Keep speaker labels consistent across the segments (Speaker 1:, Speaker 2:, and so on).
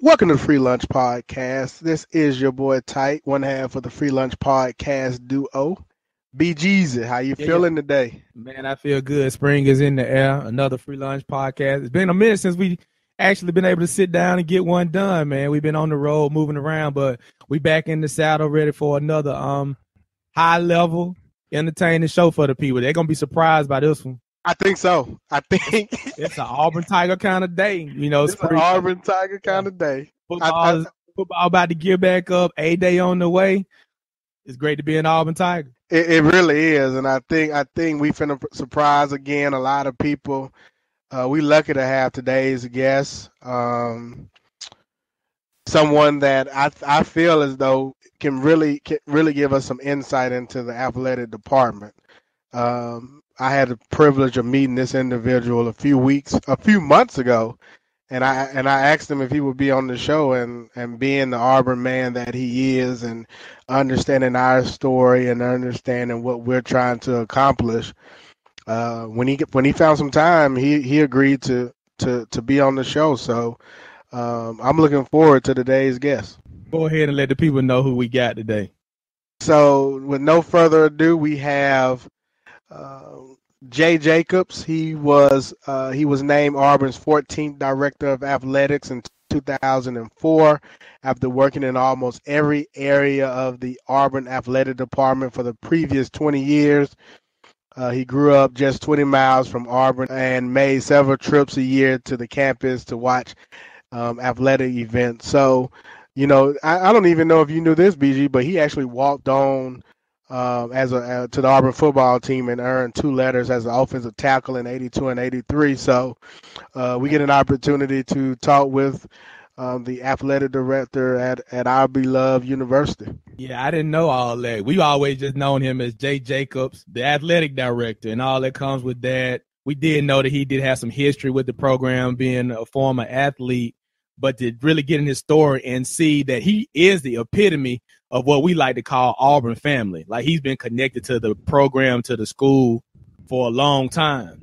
Speaker 1: Welcome to the FreeLunch Podcast. This is your boy Tight, one half of the FreeLunch Podcast duo. B. Jeezy, how you feeling today?
Speaker 2: Man, I feel good. Spring is in the air. Another FreeLunch Podcast. It's been a minute since we actually been able to sit down and get one done, man. We've been on the road, moving around, but we back in the saddle, ready for another high-level, entertaining show for the people. They're going to be surprised by this one.
Speaker 1: I think so. I think
Speaker 2: it's an Auburn Tiger kind of day. You know,
Speaker 1: it's an Auburn Tiger kind of day.
Speaker 2: Football about to gear back up. A-Day on the way. It's great to be an Auburn Tiger.
Speaker 1: It really is, and I think we finna surprise again a lot of people. We lucky to have today's guest, someone that I feel as though can really give us some insight into the athletic department. I had the privilege of meeting this individual a few months ago, and I asked him if he would be on the show, and being the Auburn man that he is, and understanding our story and understanding what we're trying to accomplish. When he found some time, he agreed to be on the show. So I'm looking forward to today's guest.
Speaker 2: Go ahead and let the people know who we got today.
Speaker 1: So with no further ado, we have Jay Jacobs. He was named Auburn's 14th Director of Athletics in 2004 after working in almost every area of the Auburn Athletic Department for the previous 20 years. He grew up just 20 miles from Auburn and made several trips a year to the campus to watch athletic events. So, you know, I don't even know if you knew this, BG, but he actually walked on to the Auburn football team and earned 2 letters as an offensive tackle in 82 and 83. So we get an opportunity to talk with the athletic director at our beloved university.
Speaker 2: Yeah, I didn't know all that. We always just known him as Jay Jacobs, the athletic director, and all that comes with that. We did know that he did have some history with the program, being a former athlete, but to really get in his story and see that he is the epitome of what we like to call Auburn family. Like, he's been connected to the program, to the school for a long time.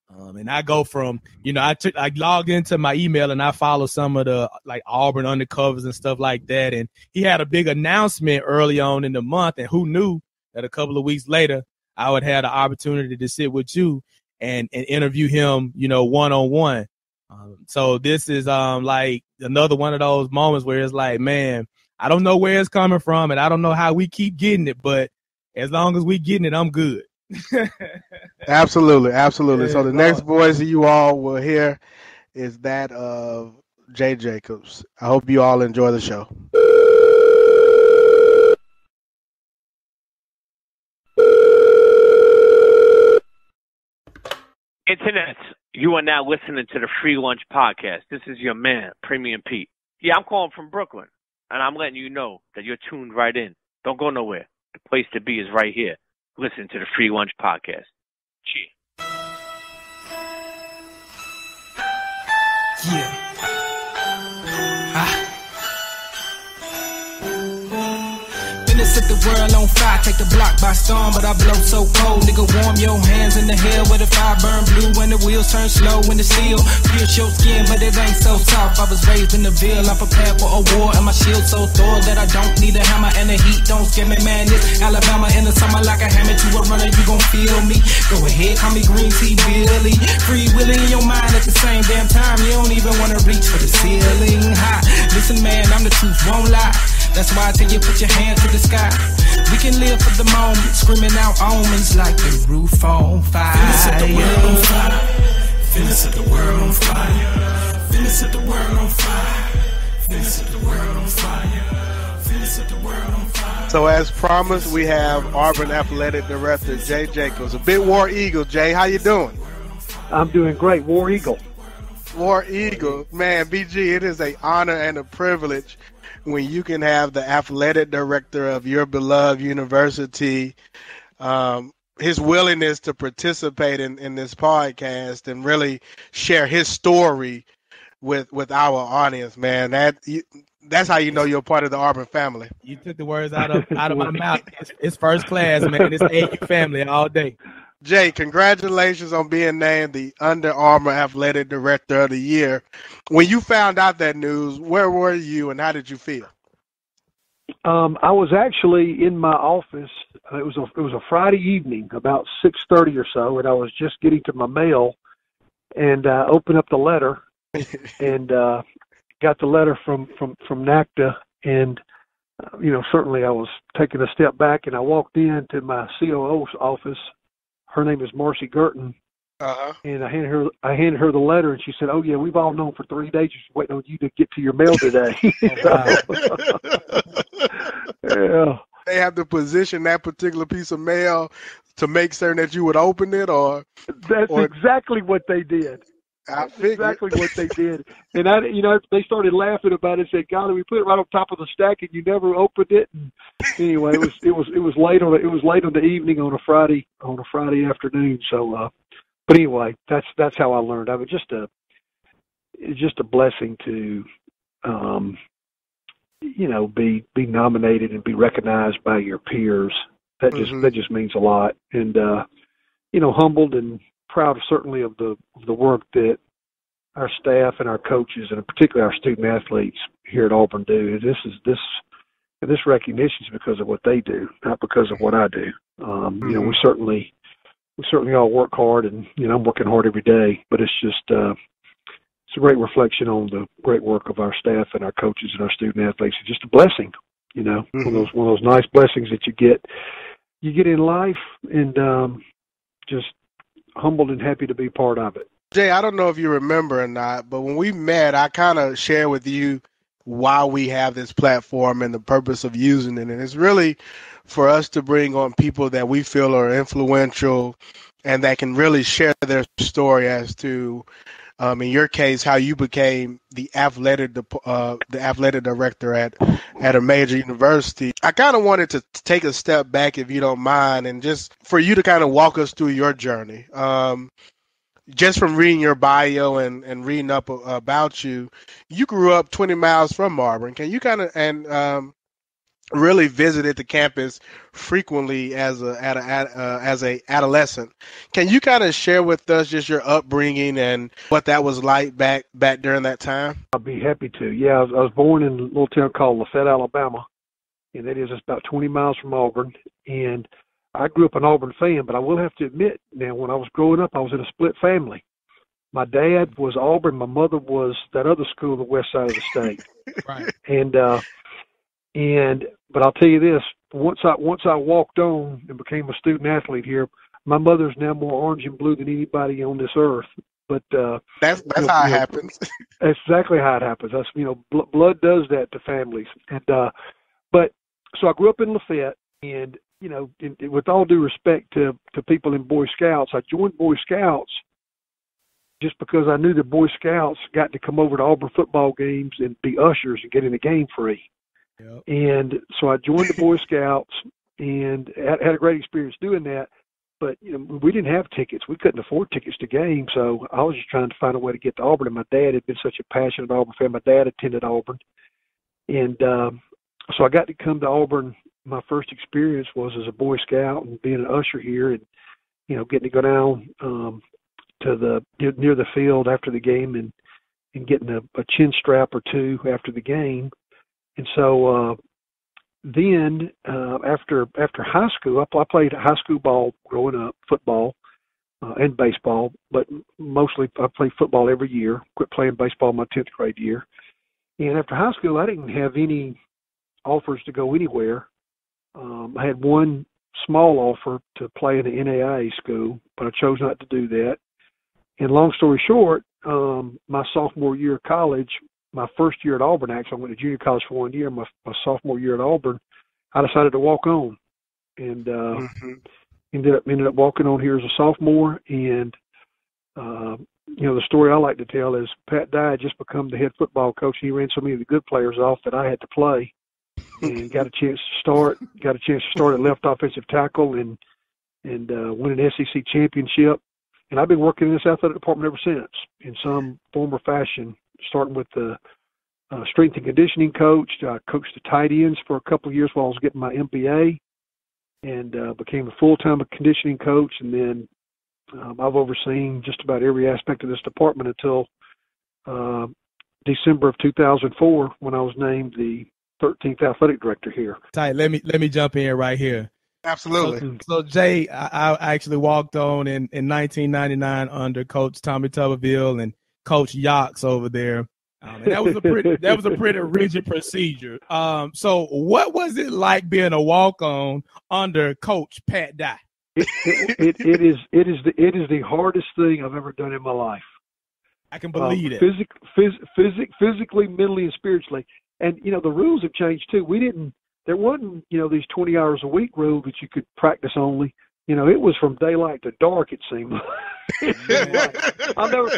Speaker 2: And I go from, you know, I logged into my email and I follow some of the like Auburn undercovers and stuff like that. And he had a big announcement early on in the month, and who knew that a couple of weeks later I would have the opportunity to sit with you and interview him, you know, one-on-one. So this is like another one of those moments where it's like, man, I don't know where it's coming from and I don't know how we keep getting it, but as long as we getting it, I'm good.
Speaker 1: Absolutely. Yeah, so the next voice you all will hear is that of Jay Jacobs. I hope you all enjoy the show.
Speaker 3: Internet, you are now listening to the Free Lunch Podcast. This is your man, Premium Pete. Yeah, I'm calling from Brooklyn, and I'm letting you know that you're tuned right in. Don't go nowhere. The place to be is right here. Listen to the Free Lunch Podcast. Cheers.
Speaker 4: Yeah. Set the world on fire, take the block by storm, but I blow so cold. Nigga, warm your hands in the hell where the fire burn blue when the wheels turn slow when the steel pierce your skin, but it ain't so soft. I was raised in the Ville, I'm prepared for a war, and my shield so thorough that I don't need a hammer, and the heat don't scare me, man. This Alabama in the summer like a hammer to a runner, you gon' feel me. Go ahead, call me Green Tea Billy. Free willing in your mind at the same damn time, you don't even wanna reach for the ceiling high. Listen, man, I'm the truth, won't lie. That's why I tell you put your hand to the sky. We can live for the moment, screaming out omens like the roof on fire. Finna set the world on fire. Finna set the world on fire. Finna set the world on fire. Finna set the world on fire. Finna set the world on fire.
Speaker 1: So as promised, we have Auburn Athletic Director Jay Jacobs. A bit War Eagle. Jay, how you doing?
Speaker 5: I'm doing great. War Eagle.
Speaker 1: War Eagle. Man, BG, it is an honor and a privilege when you can have the athletic director of your beloved university, his willingness to participate in this podcast and really share his story with our audience, man. That's how you know you're part of the Auburn family.
Speaker 2: You took the words out of my mouth. It's first class, man. It's AU family all day.
Speaker 1: Jay, congratulations on being named the Under Armour Athletic Director of the Year. When you found out that news, where were you and how did you feel?
Speaker 5: I was actually in my office. It was a Friday evening, about 6:30 or so, and I was just getting to my mail, and opened up the letter, and got the letter from NACDA, and certainly I was taking a step back, and I walked into my COO's office. Her name is Marcy Girton.
Speaker 1: Uh-huh.
Speaker 5: And I handed her the letter, and she said, "Oh yeah, we've all known for 3 days, just waiting on you to get to your mail today." Yeah.
Speaker 1: They have to position that particular piece of mail to make certain that you would open it, or
Speaker 5: that's exactly what they did.
Speaker 1: That's exactly
Speaker 5: what they did. And they started laughing about it. Said, "Golly, we put it right on top of the stack, and you never opened it." And anyway, it was late on the evening on a Friday afternoon. So, but anyway, that's how I learned. I was just a blessing to, be nominated and be recognized by your peers. That just means a lot. And humbled and proud certainly of the work that our staff and our coaches, and particularly our student athletes here at Auburn do. This recognition is because of what they do, not because of what I do. We certainly all work hard, and I'm working hard every day. But it's just it's a great reflection on the great work of our staff and our coaches and our student athletes. It's just a blessing, one of those nice blessings that you get in life, and just humbled and happy to be part of it.
Speaker 1: Jay, I don't know if you remember or not, but when we met, I kind of shared with you why we have this platform and the purpose of using it. And it's really for us to bring on people that we feel are influential and that can really share their story as to, in your case, how you became the athletic director at a major university. I kind of wanted to take a step back, if you don't mind, and just for you to kind of walk us through your journey. Just from reading your bio and reading up about you, you grew up 20 miles from Auburn. Can you kind of really visited the campus frequently as a adolescent? Can you kind of share with us just your upbringing and what that was like back during that time?
Speaker 5: I'd be happy to. Yeah, I was born in a little town called Lafayette, Alabama, and that is about 20 miles from Auburn. And I grew up an Auburn fan, but I will have to admit, now, when I was growing up, I was in a split family. My dad was Auburn. My mother was that other school on the west side of the state.
Speaker 2: Right.
Speaker 5: But I'll tell you this: once I walked on and became a student athlete here, my mother's now more orange and blue than anybody on this earth. But
Speaker 1: that's how it happens.
Speaker 5: That's exactly how it happens. That's blood does that to families. And but so I grew up in Lafayette, and with all due respect to people in Boy Scouts, I joined Boy Scouts just because I knew the Boy Scouts got to come over to Auburn football games and be ushers and get in the game free. Yep. And so I joined the Boy Scouts and had a great experience doing that. But we didn't have tickets. We couldn't afford tickets to games, so I was just trying to find a way to get to Auburn. And my dad had been such a passionate Auburn fan. My dad attended Auburn, and so I got to come to Auburn. My first experience was as a Boy Scout and being an usher here, and getting to go down to near the field after the game and getting a chin strap or two after the game. And so then after high school, I played high school ball growing up, football and baseball, but mostly I played football every year. Quit playing baseball my 10th grade year. And after high school, I didn't have any offers to go anywhere. I had one small offer to play in the NAIA school, but I chose not to do that. And long story short, my sophomore year of college, my first year at Auburn, actually, I went to junior college for 1 year. My sophomore year at Auburn, I decided to walk on, and ended up walking on here as a sophomore. And the story I like to tell is Pat Dye had just become the head football coach. He ran so many of the good players off that I had to play, and got a chance to start at left offensive tackle and win an SEC championship. And I've been working in this athletic department ever since, in some form or fashion, starting with the strength and conditioning coach. I coached the tight ends for a couple of years while I was getting my MBA. and became a full-time conditioning coach. And then I've overseen just about every aspect of this department until December of 2004, when I was named the 13th athletic director here.
Speaker 2: Ty, let me jump in right here.
Speaker 1: Absolutely.
Speaker 2: So Jay, I actually walked on in 1999 under Coach Tommy Tuberville and Coach Yox over there. And that was a pretty rigid procedure. So what was it like being a walk-on under Coach Pat Dye?
Speaker 5: It is the hardest thing I've ever done in my life.
Speaker 2: I can believe it.
Speaker 5: Physically, mentally, and spiritually. And the rules have changed too. There wasn't these 20 hours a week rule that you could practice only. It was from daylight to dark. It seemed. I'll never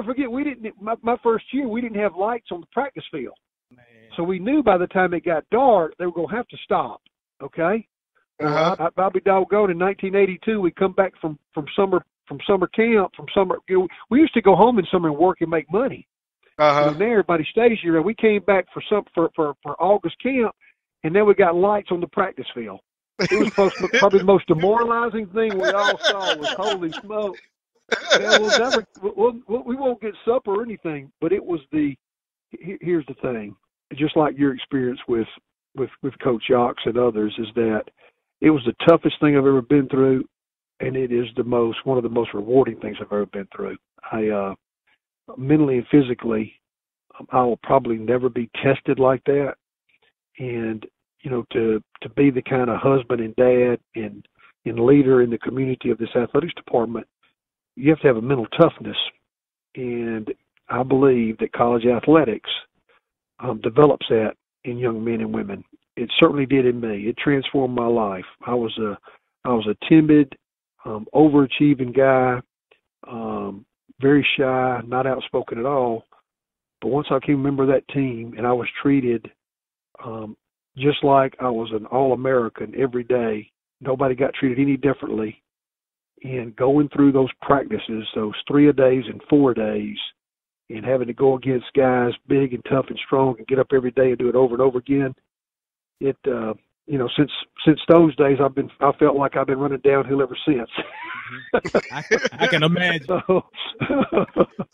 Speaker 5: forget. We didn't. My first year, we didn't have lights on the practice field, so we knew by the time it got dark, they were going to have to stop. Okay. I'll be doggone. In 1982, we come back from summer camp. We used to go home in summer and work and make money. And then everybody stays here. And we came back for August camp, and then we got lights on the practice field. It was probably the most demoralizing thing we all saw was, holy smoke. We won't get supper or anything, but it was here's the thing, just like your experience with Coach Yox and others, is that it was the toughest thing I've ever been through, and it is one of the most rewarding things I've ever been through. Mentally and physically, I will probably never be tested like that. And, to be the kind of husband and dad and leader in the community of this athletics department, you have to have a mental toughness. And I believe that college athletics develops that in young men and women. It certainly did in me. It transformed my life. I was a timid, overachieving guy, very shy, not outspoken at all. But once I became a member of that team, and I was treated just like I was an All-American every day, nobody got treated any differently. And going through those practices, those 3-a-days and 4-a-days, and having to go against guys big and tough and strong and get up every day and do it over and over again, it since those days I felt like I've been running downhill ever since.
Speaker 2: I can imagine.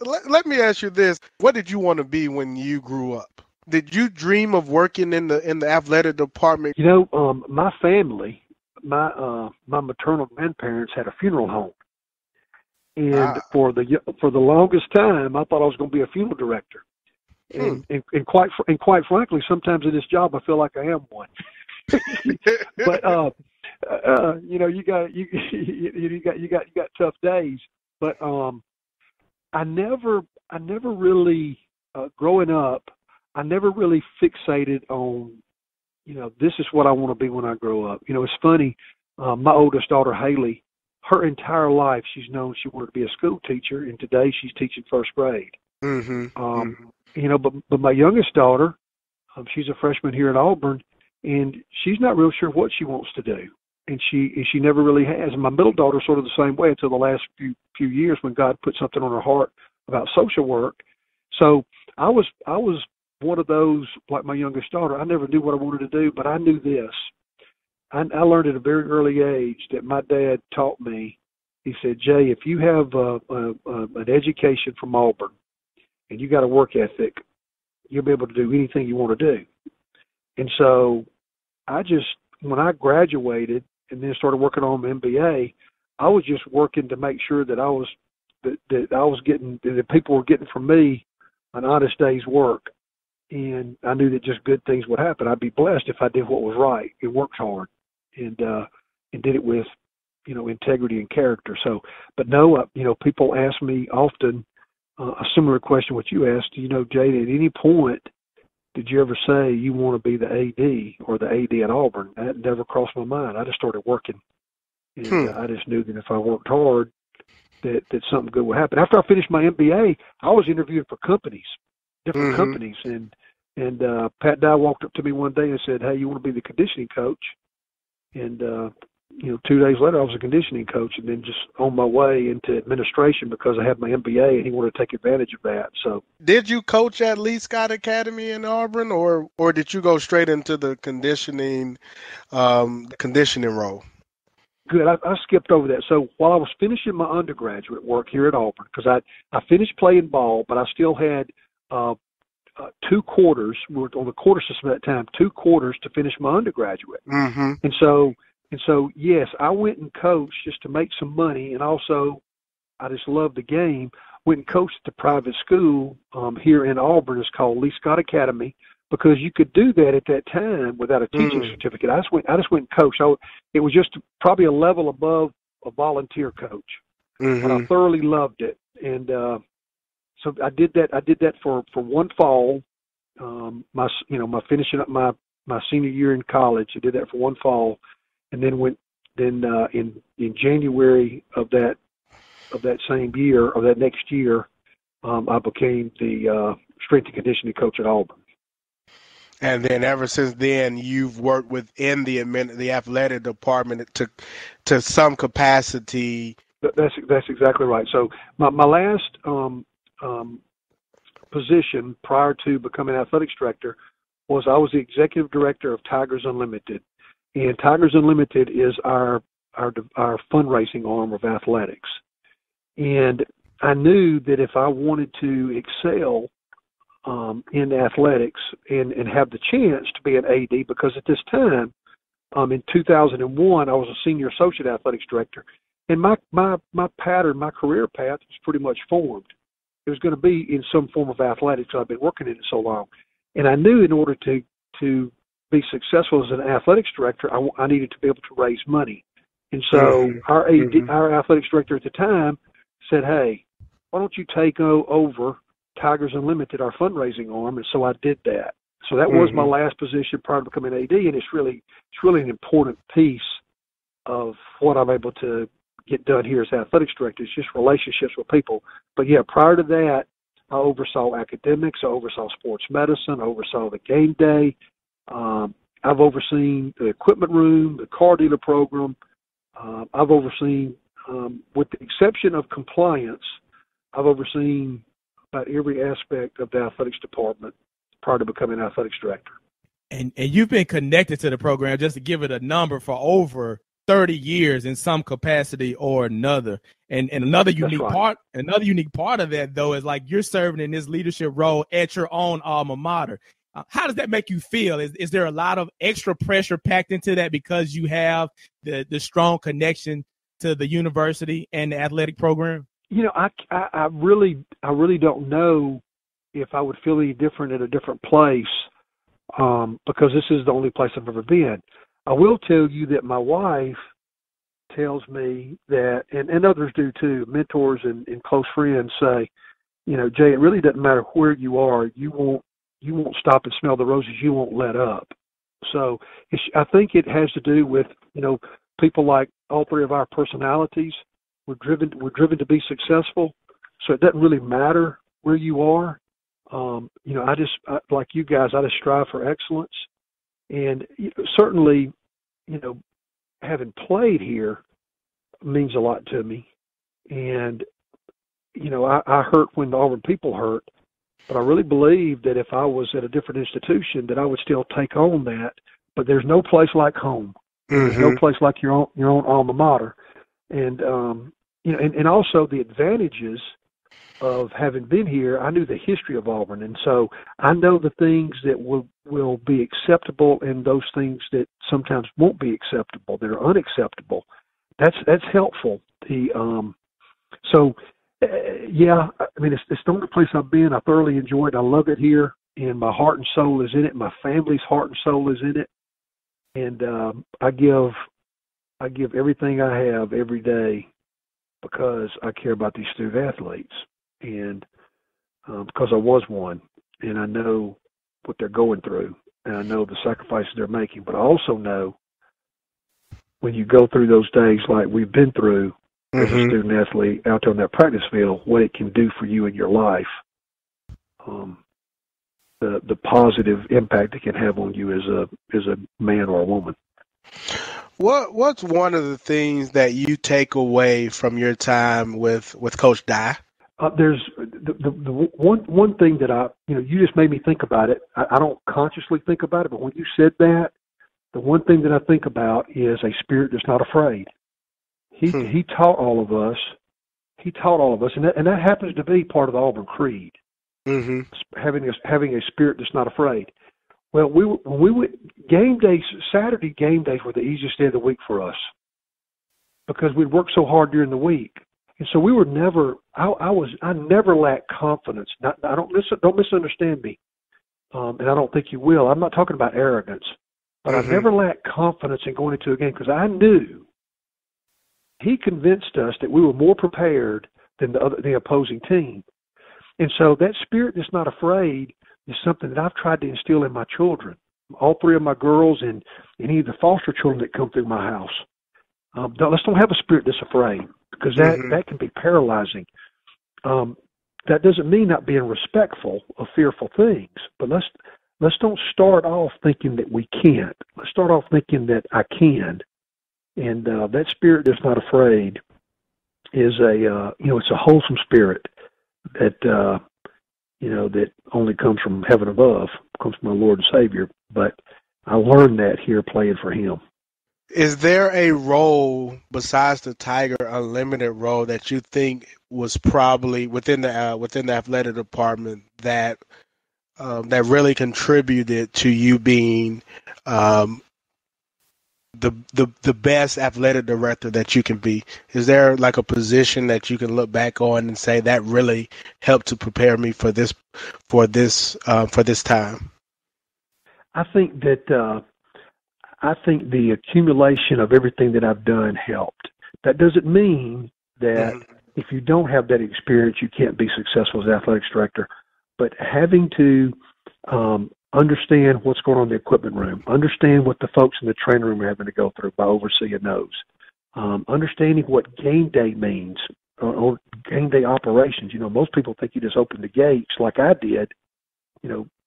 Speaker 1: Let me ask you this: what did you want to be when you grew up? Did you dream of working in the athletic department?
Speaker 5: My family, my maternal grandparents had a funeral home, and for the longest time, I thought I was going to be a funeral director. And quite frankly, sometimes in this job, I feel like I am one. But you got tough days. But I never really growing up, I never really fixated on this is what I want to be when I grow up. It's funny. My oldest daughter Haley, her entire life she's known she wanted to be a school teacher, and today she's teaching first grade. But my youngest daughter, she's a freshman here at Auburn, and she's not real sure what she wants to do, and she never really has. And my middle daughter's sort of the same way until the last few years when God put something on her heart about social work. So I was one of those, like my youngest daughter. I never knew what I wanted to do, but I knew this. I learned at a very early age that my dad taught me. He said, Jay, if you have an education from Auburn and you got a work ethic, you'll be able to do anything you want to do. And so when I graduated and then started working on my MBA, I was just working to make sure that that people were getting from me an honest day's work. And I knew that just good things would happen. I'd be blessed if I did what was right and worked hard and did it with, integrity and character. So, but no, people ask me often a similar question what you asked. Jay, at any point did you ever say you want to be the AD or the AD at Auburn? That never crossed my mind. I just started working, and I just knew that if I worked hard, that something good would happen. After I finished my MBA, I was interviewing for different companies, and Pat Dye walked up to me one day and said, "Hey, you want to be the conditioning coach?" And 2 days later, I was a conditioning coach, and then just on my way into administration because I had my MBA, and he wanted to take advantage of that. So,
Speaker 1: did you coach at Lee Scott Academy in Auburn, or did you go straight into the conditioning role?
Speaker 5: Good. I skipped over that. So while I was finishing my undergraduate work here at Auburn, because I finished playing ball, but I still had 2 quarters. We were on the quarter system at that time. 2 quarters to finish my undergraduate, and so yes, I went and coached just to make some money, and also I just loved the game. Went and coached at the private school here in Auburn. It's called Lee Scott Academy, because you could do that at that time without a teaching certificate. I just went and coached. It was just probably a level above a volunteer coach, but I thoroughly loved it. And so I did that. I did that for one fall. My finishing up my senior year in college. I did that for one fall, and then in January of that same year, or that next year, I became the strength and conditioning coach at Auburn.
Speaker 1: And then ever since then, you've worked within the athletic department to some capacity.
Speaker 5: That's exactly right. So my last position prior to becoming athletics director was I was the executive director of Tigers Unlimited, and Tigers Unlimited is our fundraising arm of athletics. And I knew that if I wanted to excel in athletics and have the chance to be an AD, because at this time, in 2001, I was a senior associate athletics director, and my pattern, my career path was pretty much formed. It was going to be in some form of athletics. I've been working in it so long, and I knew in order to be successful as an athletics director, I needed to be able to raise money. And so our athletics director at the time said, "Hey, why don't you take over Tigers Unlimited, our fundraising arm?" And so I did that. So that was my last position prior to becoming AD, and it's really an important piece of what I'm able to get done here as athletics director. It's just relationships with people. But yeah, prior to that, I oversaw academics, I oversaw sports medicine, I oversaw the game day. I've overseen the equipment room, the car dealer program. I've overseen, with the exception of compliance, I've overseen about every aspect of the athletics department prior to becoming athletics director.
Speaker 2: And you've been connected to the program, just to give it a number, for over 30 years in some capacity or another. And another unique part of that, though, is like you're serving in this leadership role at your own alma mater. How does that make you feel? Is there a lot of extra pressure packed into that because you have the strong connection to the university and the athletic program?
Speaker 5: I really don't know if I would feel any different at a different place, because this is the only place I've ever been. I will tell you that my wife tells me that, and others do too, mentors and close friends say, Jay, it really doesn't matter where you are. You won't stop and smell the roses. You won't let up. So I think it has to do with, people like all three of our personalities. We're driven to be successful. So it doesn't really matter where you are. Like you guys, I just strive for excellence. And certainly, having played here means a lot to me. And, I hurt when the Auburn people hurt. But I really believe that if I was at a different institution, that I would still take on that. But there's no place like home. There's no place like your own alma mater. And, and also the advantages of having been here. I knew the history of Auburn. And so I know the things that will be acceptable and those things that sometimes won't be acceptable, that are unacceptable. That's helpful. Yeah, I mean, it's the only place I've been. I thoroughly enjoy it. I love it here, and my heart and soul is in it. My family's heart and soul is in it, and I give everything I have every day because I care about these student athletes, and because I was one, and I know what they're going through, and I know the sacrifices they're making. But I also know when you go through those days like we've been through, as a student athlete out there on that practice field, what it can do for you in your life, the positive impact it can have on you as a man or a woman.
Speaker 1: What's one of the things that you take away from your time with Coach Dye?
Speaker 5: There's the one thing that you just made me think about it. I don't consciously think about it, but when you said that, the one thing that I think about is a spirit that's not afraid. He taught all of us. He taught all of us, and that happens to be part of the Auburn creed.
Speaker 1: Mm-hmm.
Speaker 5: Having a spirit that's not afraid. Well, when we went game days, Saturday game days were the easiest day of the week for us because we'd worked so hard during the week, and so we were never. I never lacked confidence. Don't misunderstand me, and I don't think you will. I'm not talking about arrogance, but I never lacked confidence in going into a game because I knew he convinced us that we were more prepared than the opposing team, and so that spirit that's not afraid is something that I've tried to instill in my children, all three of my girls and any of the foster children that come through my house. Let's don't have a spirit that's afraid because that can be paralyzing. That doesn't mean not being respectful of fearful things, but let's don't start off thinking that we can't. Let's start off thinking that I can. And that spirit that's not afraid is it's a wholesome spirit that that only comes from heaven above, comes from our Lord and Savior. But I learned that here playing for him.
Speaker 1: Is there a role besides the Tiger Unlimited role that you think was probably within the athletic department that really contributed to you being the best athletic director that you can be? Is there like a position that you can look back on and say that really helped to prepare me for this time?
Speaker 5: I think that the accumulation of everything that I've done helped. That doesn't mean that if you don't have that experience, you can't be successful as athletics director. But having to understand what's going on in the equipment room, understand what the folks in the training room are having to go through by overseeing those, understanding what game day means or game day operations. Most people think you just open the gates like I did,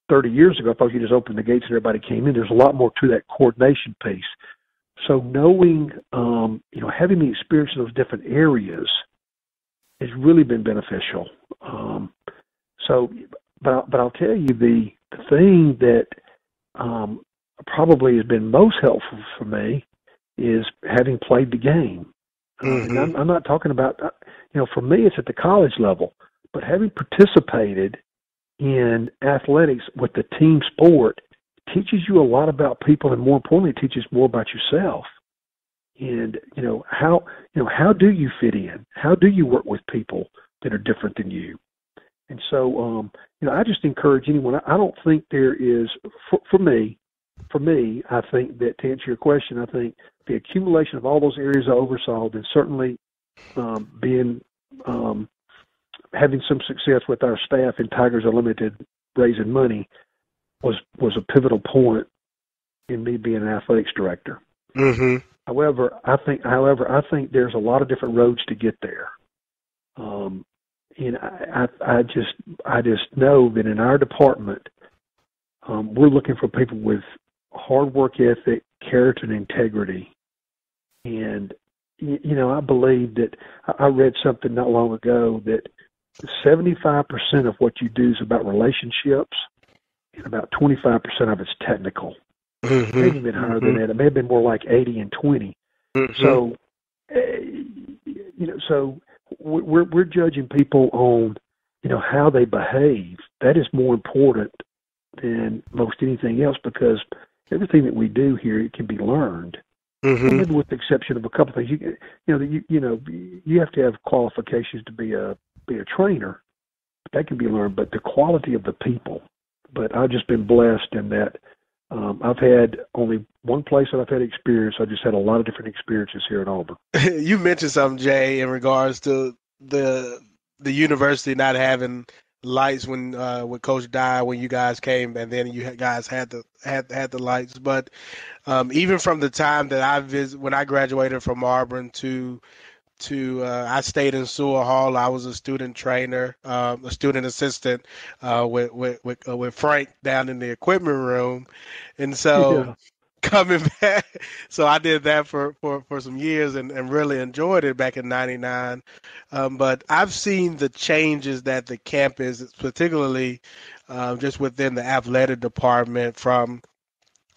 Speaker 5: 30 years ago. I thought you just opened the gates and everybody came in. There's a lot more to that coordination piece. So knowing, having the experience in those different areas has really been beneficial. But I'll tell you the thing that probably has been most helpful for me is having played the game. And I'm not talking about, for me it's at the college level, but having participated in athletics with the team sport teaches you a lot about people, and more importantly, it teaches more about yourself. And how do you fit in? How do you work with people that are different than you? And so, I just encourage anyone. I don't think there is, for me, I think that to answer your question, I think the accumulation of all those areas I oversaw, and certainly having some success with our staff in Tigers Unlimited raising money was a pivotal point in me being an athletics director. However, I think there's a lot of different roads to get there. And I just know that in our department, we're looking for people with hard work ethic, character, and integrity. And, I believe that I read something not long ago that 75% of what you do is about relationships, and about 25% of it's technical. Maybe been higher than that. It may have been more like 80 and 20. So, so we're judging people on, how they behave. That is more important than most anything else because everything that we do here, it can be learned. Maybe with the exception of a couple of things. You have to have qualifications to be a trainer. That can be learned, but the quality of the people. But I've just been blessed in that I've had only one place that I've had experience. I just had a lot of different experiences here at Auburn.
Speaker 1: You mentioned something, Jay, in regards to the university not having lights when with Coach Dye when you guys came, and then you guys had the lights. But even from the time that when I graduated from Auburn to I stayed in Sewell Hall. I was a student trainer, a student assistant with Frank down in the equipment room, and so coming back. So I did that for some years and really enjoyed it back in '99. But I've seen the changes that the campus, particularly just within the athletic department, from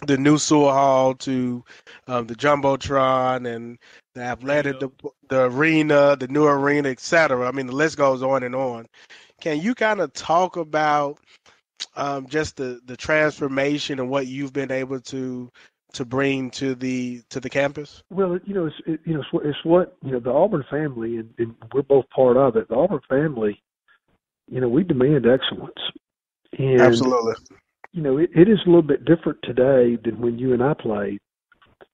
Speaker 1: the new Sewell Hall to the Jumbotron and the athletic, the arena, the new arena, etc. I mean, the list goes on and on. Can you kind of talk about just the transformation and what you've been able to bring to the campus?
Speaker 5: Well, it's what the Auburn family, and we're both part of it. The Auburn family, we demand excellence, and
Speaker 1: absolutely.
Speaker 5: It is a little bit different today than when you and I played.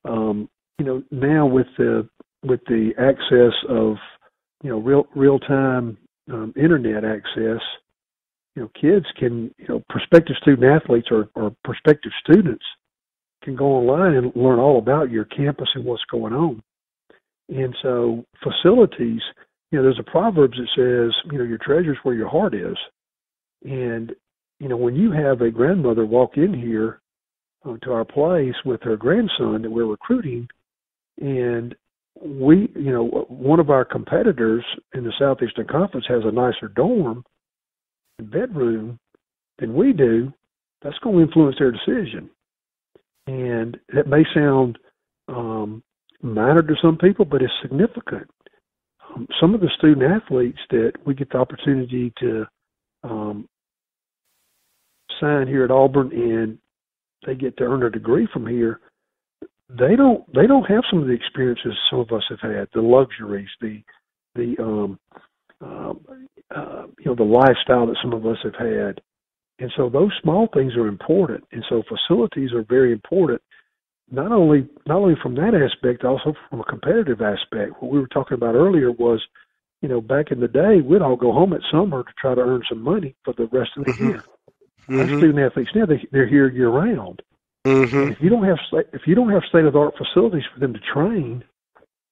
Speaker 5: Now with the access of real time internet access, kids can prospective student athletes or prospective students can go online and learn all about your campus and what's going on. And so facilities, there's a proverb that says, your treasure's where your heart is. And when you have a grandmother walk in here to our place with her grandson that we're recruiting, and one of our competitors in the Southeastern Conference has a nicer dorm and bedroom than we do, that's going to influence their decision. And that may sound minor to some people, but it's significant. Some of the student athletes that we get the opportunity to sign here at Auburn and they get to earn a degree from here, they don't have some of the experiences some of us have had, the luxuries, the lifestyle that some of us have had. And so those small things are important. And so facilities are very important, not only from that aspect, also from a competitive aspect. What we were talking about earlier was, back in the day, we'd all go home at summer to try to earn some money for the rest of the year. Our student athletes now, they're here year round. And if you don't have state of the art facilities for them to train,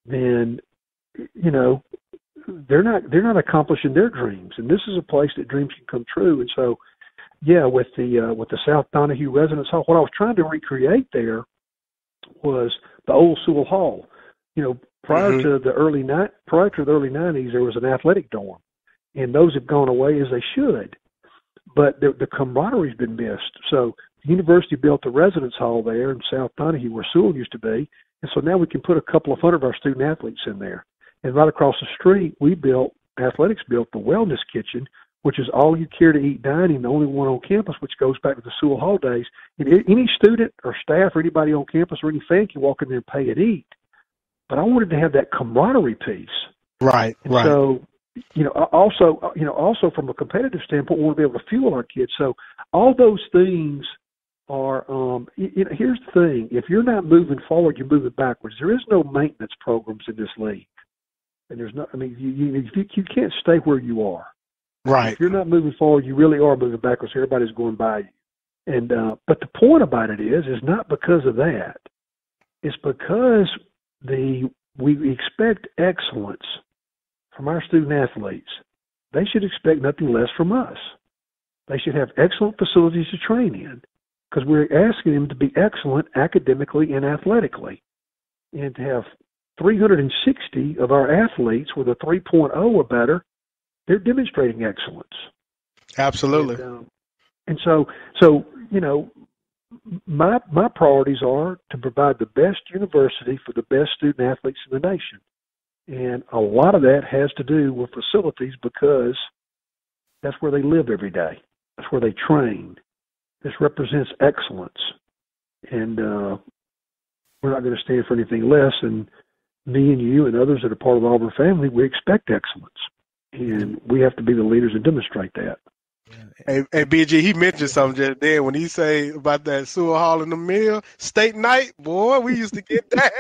Speaker 5: then they're not accomplishing their dreams. And this is a place that dreams can come true. And so, with the South Donahue Residence Hall, what I was trying to recreate there was the old Sewell Hall. Prior to the early 90s, there was an athletic dorm, and those have gone away as they should. But the camaraderie's been missed. So the university built a residence hall there in South Donahue where Sewell used to be, and so now we can put a couple of hundred of our student athletes in there. And right across the street, athletics built the wellness kitchen, which is all you care to eat dining, the only one on campus, which goes back to the Sewell Hall days. And any student or staff or anybody on campus or any fan can walk in there and pay and eat. But I wanted to have that camaraderie piece.
Speaker 1: Right.
Speaker 5: So, also from a competitive standpoint, we want to be able to fuel our kids. So all those things are, here's the thing. If you're not moving forward, you're moving backwards. There is no maintenance programs in this league. And there's not, you can't stay where you are.
Speaker 1: Right.
Speaker 5: If you're not moving forward, you really are moving backwards. Everybody's going by you. And, but the point about it is not because of that. It's because we expect excellence from our student athletes. They should expect nothing less from us. They should have excellent facilities to train in because we're asking them to be excellent academically and athletically. And to have 360 of our athletes with a 3.0 or better, they're demonstrating excellence.
Speaker 1: Absolutely.
Speaker 5: And so my priorities are to provide the best university for the best student athletes in the nation. And a lot of that has to do with facilities because that's where they live every day. That's where they train. This represents excellence. And we're not going to stand for anything less. And me and you and others that are part of the Auburn family, we expect excellence. And we have to be the leaders and demonstrate that.
Speaker 1: Hey, BG, he mentioned something just then when he say about that Sewell Hall in the Mill state night. Boy, we used to get down.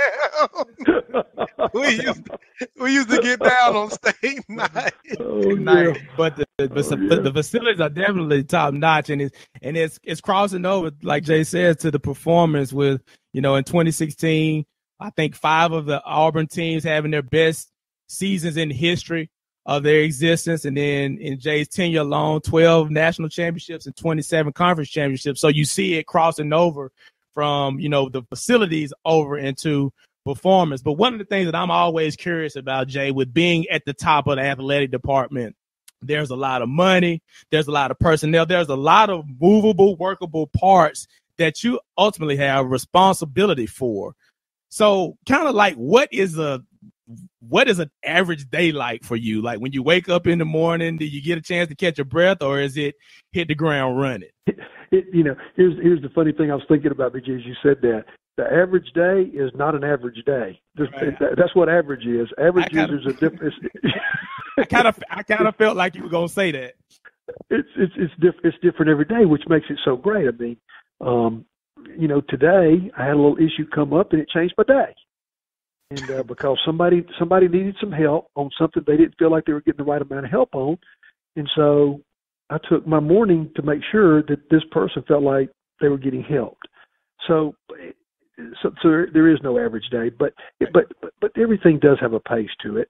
Speaker 1: we used to get down on state night.
Speaker 5: Yeah.
Speaker 2: But the facilities are definitely top notch, and it's crossing over, like Jay says, to the performance with in 2016. I think 5 of the Auburn teams having their best seasons in history of their existence, and then in Jay's tenure alone, 12 national championships and 27 conference championships. So you see it crossing over from, the facilities over into performance. But one of the things that I'm always curious about, Jay, with being at the top of the athletic department, there's a lot of money, there's a lot of personnel, there's a lot of movable, workable parts that you ultimately have responsibility for. So kind of like, what is an average day like for you? Like when you wake up in the morning, do you get a chance to catch a breath, or is it hit the ground running?
Speaker 5: Here's the funny thing I was thinking about, BG, as you said that. The average day is not an average day. Right. That's what average is. Average is there's a difference.
Speaker 2: I kind of felt like you were gonna say that.
Speaker 5: It's different every day, which makes it so great. I mean, today I had a little issue come up and it changed my day, and because somebody needed some help on something they didn't feel like they were getting the right amount of help on, and so I took my morning to make sure that this person felt like they were getting helped. So there is no average day, but everything does have a pace to it.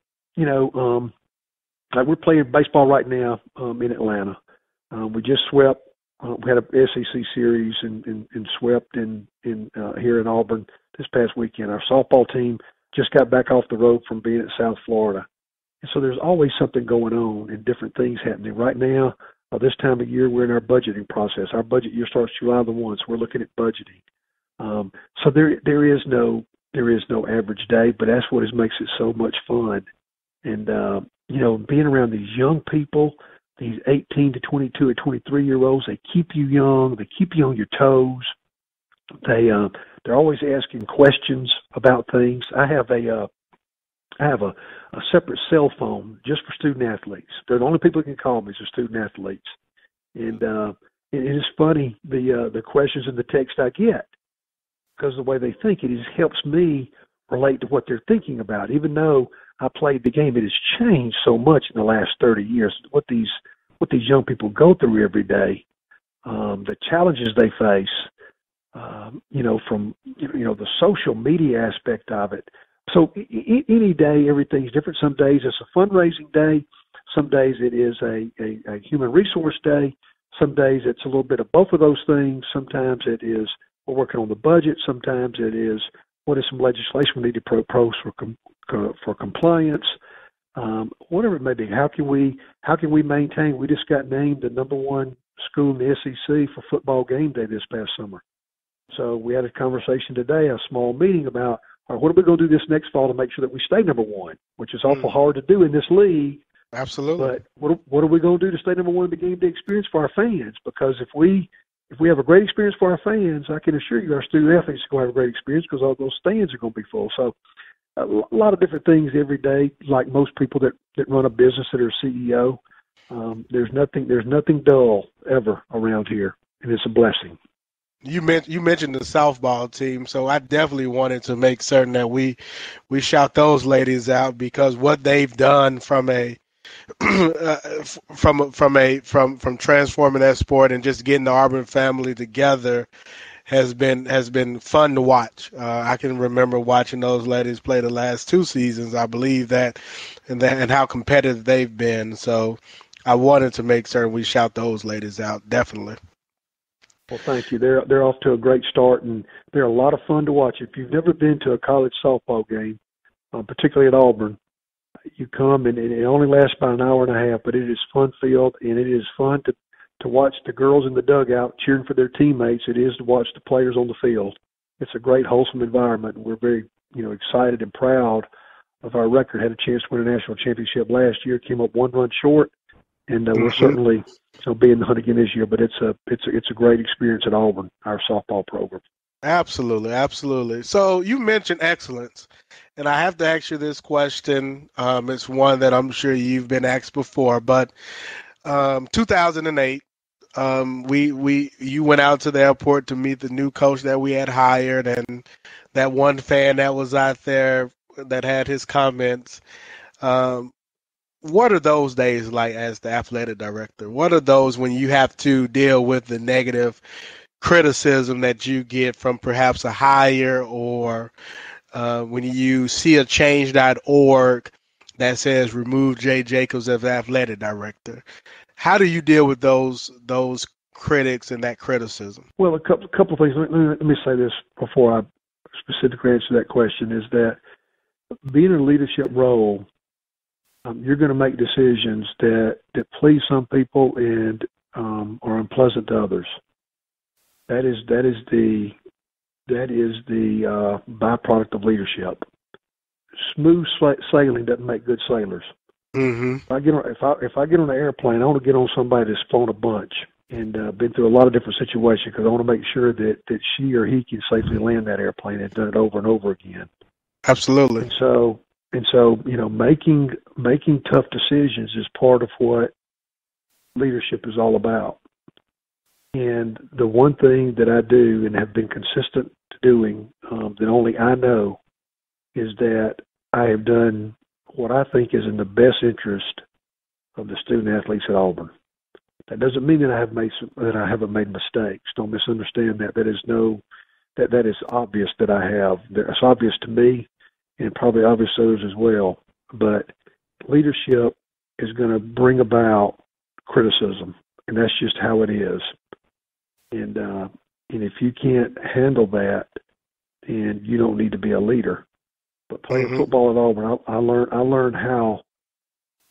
Speaker 5: Like we're playing baseball right now in Atlanta. We just swept. We had a SEC series and swept in here in Auburn this past weekend. Our softball team just got back off the road from being at South Florida, and so there's always something going on and different things happening. Right now, this time of year, we're in our budgeting process. Our budget year starts July the 1st, so we're looking at budgeting. So there is no average day, but that's what makes it so much fun. And being around these young people, these 18 to 22 or 23-year-olds, they keep you young, they keep you on your toes. They're always asking questions about things. I have a separate cell phone just for student athletes. They're the only people who can call me is the student athletes, and it is funny the questions and the text I get. Because the way they think, it helps me relate to what they're thinking about. Even though I played the game, it has changed so much in the last 30 years. What these young people go through every day, the challenges they face, from the social media aspect of it. So any day, everything's different. Some days it's a fundraising day. Some days it is a human resource day. Some days it's a little bit of both of those things. Sometimes it is we're working on the budget. Sometimes it is what is some legislation we need to propose for compliance. Whatever it may be. How can we maintain? We just got named the #1 school in the SEC for football game day this past summer. So we had a conversation today, a small meeting about what are we going to do this next fall to make sure that we stay #1, which is awful hard to do in this league.
Speaker 1: Absolutely.
Speaker 5: But what are we going to do to stay #1 in the game day experience for our fans? Because if we have a great experience for our fans, I can assure you our student athletes are going to have a great experience because all those stands are going to be full. So a lot of different things every day, like most people that run a business that are CEO. There's nothing dull ever around here, and it's a blessing.
Speaker 1: You mentioned the softball team, so I definitely wanted to make certain that we shout those ladies out, because what they've done from transforming that sport and just getting the Auburn family together has been fun to watch. I can remember watching those ladies play the last 2 seasons, I believe that, and how competitive they've been. So I wanted to make certain we shout those ladies out, definitely.
Speaker 5: Well, thank you. They're off to a great start, and they're a lot of fun to watch. If you've never been to a college softball game, particularly at Auburn, you come, and it only lasts about an hour and a half, but it is fun-filled, and it is fun to watch the girls in the dugout cheering for their teammates. It is to watch the players on the field. It's a great, wholesome environment. We're very, excited and proud of our record. Had a chance to win a national championship last year, came up 1 run short, and we're certainly be in the hunt again this year. But it's a great experience at Auburn, our softball program.
Speaker 1: Absolutely, absolutely. So you mentioned excellence, and I have to ask you this question. It's one that I'm sure you've been asked before, but 2008, you went out to the airport to meet the new coach that we had hired, and that one fan that was out there that had his comments. What are those days like as the athletic director? What are those when you have to deal with the negative criticism that you get from perhaps a hire, or when you see a change.org that says remove Jay Jacobs as athletic director? How do you deal with those critics and that criticism?
Speaker 5: Well, a couple of things. Let me say this before I specifically answer that question, is that being in a leadership role, you're going to make decisions that please some people and are unpleasant to others. That is the byproduct of leadership. Smooth sailing doesn't make good sailors.
Speaker 1: Mm-hmm.
Speaker 5: If I get on an airplane, I want to get on somebody that's flown a bunch and been through a lot of different situations, because I want to make sure that she or he can safely land that airplane and done it over and over again.
Speaker 1: Absolutely.
Speaker 5: And so making tough decisions is part of what leadership is all about. And the one thing that I do and have been consistent to doing that only I know is that I have done what I think is in the best interest of the student athletes at Auburn. That doesn't mean that I haven't made mistakes. Don't misunderstand that. That is obvious that I have. It's obvious to me, and probably obvious to others as well. But leadership is going to bring about criticism, and that's just how it is. And if you can't handle that, then you don't need to be a leader. But playing football at Auburn, I learned how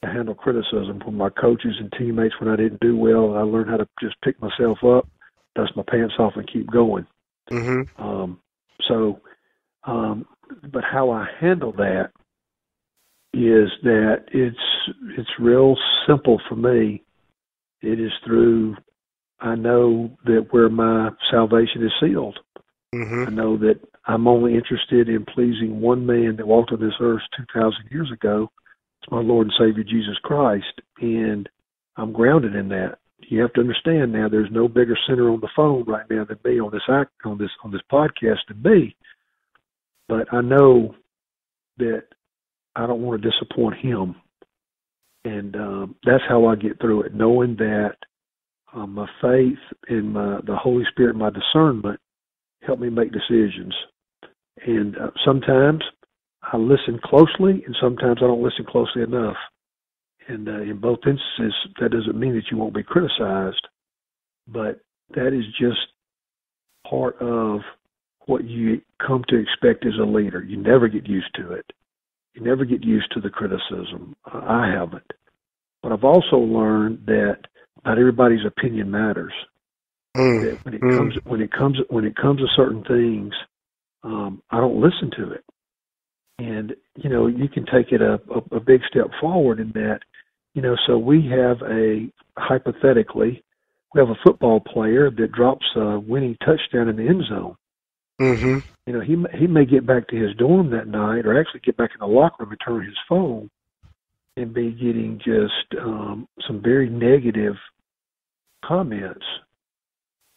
Speaker 5: to handle criticism from my coaches and teammates when I didn't do well. I learned how to just pick myself up, dust my pants off, and keep going.
Speaker 1: Mm-hmm.
Speaker 5: But how I handle that is that it's real simple for me. It is through, I know that where my salvation is sealed.
Speaker 1: Mm-hmm.
Speaker 5: I know that I'm only interested in pleasing one man that walked on this earth 2,000 years ago. It's my Lord and Savior, Jesus Christ, and I'm grounded in that. You have to understand now, there's no bigger sinner on the phone right now than me on this podcast than me. But I know that I don't want to disappoint him, and that's how I get through it, knowing that my faith and the Holy Spirit, my discernment, help me make decisions. And sometimes I listen closely, and sometimes I don't listen closely enough. And in both instances, that doesn't mean that you won't be criticized, but that is just part of what you come to expect as a leader. You never get used to it. You never get used to the criticism. I haven't. But I've also learned that not everybody's opinion matters. That when it comes to certain things, I don't listen to it. And you can take it a big step forward in that. So we have hypothetically, we have a football player that drops a winning touchdown in the end zone.
Speaker 1: Mm-hmm.
Speaker 5: He may get back to his dorm that night, or actually get back in the locker room and turn his phone, and be getting just some very negative comments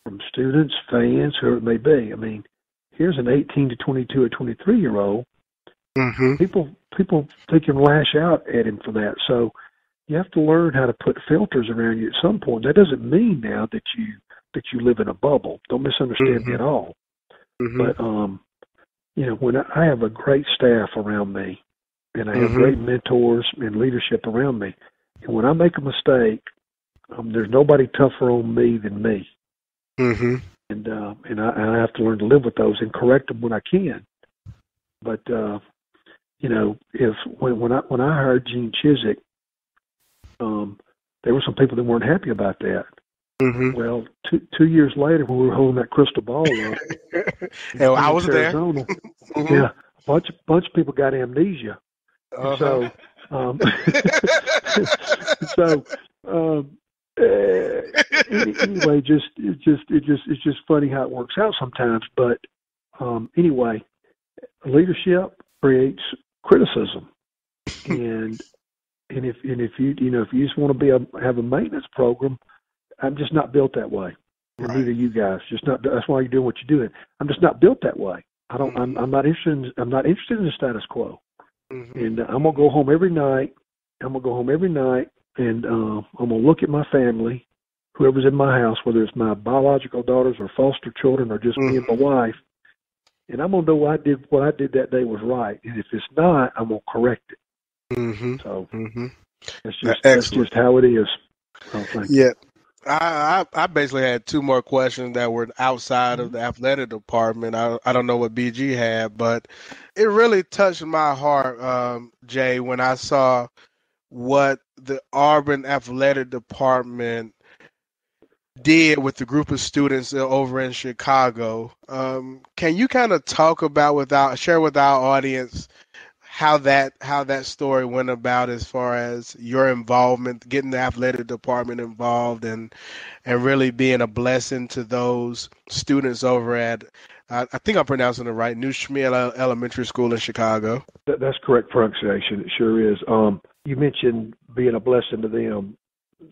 Speaker 5: from students, fans, whoever it may be. I mean, here's an 18 to 22 or 23-year-old.
Speaker 1: Mm-hmm.
Speaker 5: People think and lash out at him for that. So you have to learn how to put filters around you at some point. That doesn't mean now that you live in a bubble. Don't misunderstand me at all.
Speaker 1: Mm-hmm.
Speaker 5: But when I have a great staff around me, and I have great mentors and leadership around me, and when I make a mistake, there's nobody tougher on me than me.
Speaker 1: Mm-hmm.
Speaker 5: And I have to learn to live with those and correct them when I can. But if when I hired Gene Chizik, there were some people that weren't happy about that.
Speaker 1: Mm-hmm.
Speaker 5: Well, 2 years later, when we were holding that crystal ball up,
Speaker 1: I was
Speaker 5: Arizona,
Speaker 1: there.
Speaker 5: Yeah, a bunch of people got amnesia.
Speaker 1: Uh-huh.
Speaker 5: Anyway, it's just funny how it works out sometimes. But anyway, leadership creates criticism, and if you just want to have a maintenance program, I'm just not built that way. And
Speaker 1: Right.
Speaker 5: neither you guys. That's why you're doing what you're doing. I'm just not built that way. I'm not interested in the status quo.
Speaker 1: Mm-hmm.
Speaker 5: And I'm gonna go home every night. and I'm gonna look at my family, whoever's in my house, whether it's my biological daughters or foster children or just me and my wife, and I'm gonna know what I did that day was right. And if it's not, I'm gonna correct it.
Speaker 1: Mm-hmm.
Speaker 5: So
Speaker 1: Mm-hmm.
Speaker 5: that's just how it is.
Speaker 1: Yeah. I basically had two more questions that were outside of the athletic department. I don't know what BG had, but it really touched my heart, Jay, when I saw what the Auburn Athletic Department did with the group of students over in Chicago. Can you kind of talk about share with our audience how that story went about as far as your involvement, getting the athletic department involved, and really being a blessing to those students over at I think I'm pronouncing it right, New Schmidt Elementary School in Chicago.
Speaker 5: That's correct pronunciation. It sure is. You mentioned being a blessing to them.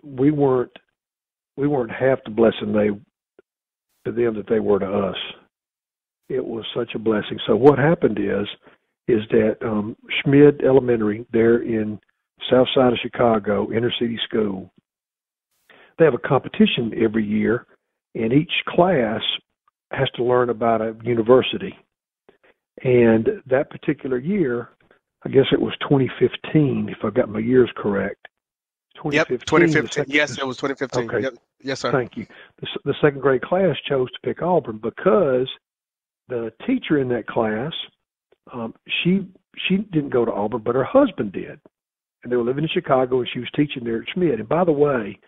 Speaker 5: We weren't half the blessing to them that they were to us. It was such a blessing. So what happened is that Schmid Elementary there in south side of Chicago, inner city school, they have a competition every year, and each class has to learn about a university. And that particular year, I guess it was 2015, if I got my years correct. 2015.
Speaker 1: Yep, 2015. Yes, it was 2015.
Speaker 5: Okay.
Speaker 1: Yep. Yes, sir.
Speaker 5: Thank you. The second grade class chose to pick Auburn because the teacher in that class, she didn't go to Auburn, but her husband did. And they were living in Chicago, and she was teaching there at Schmid. And by the way,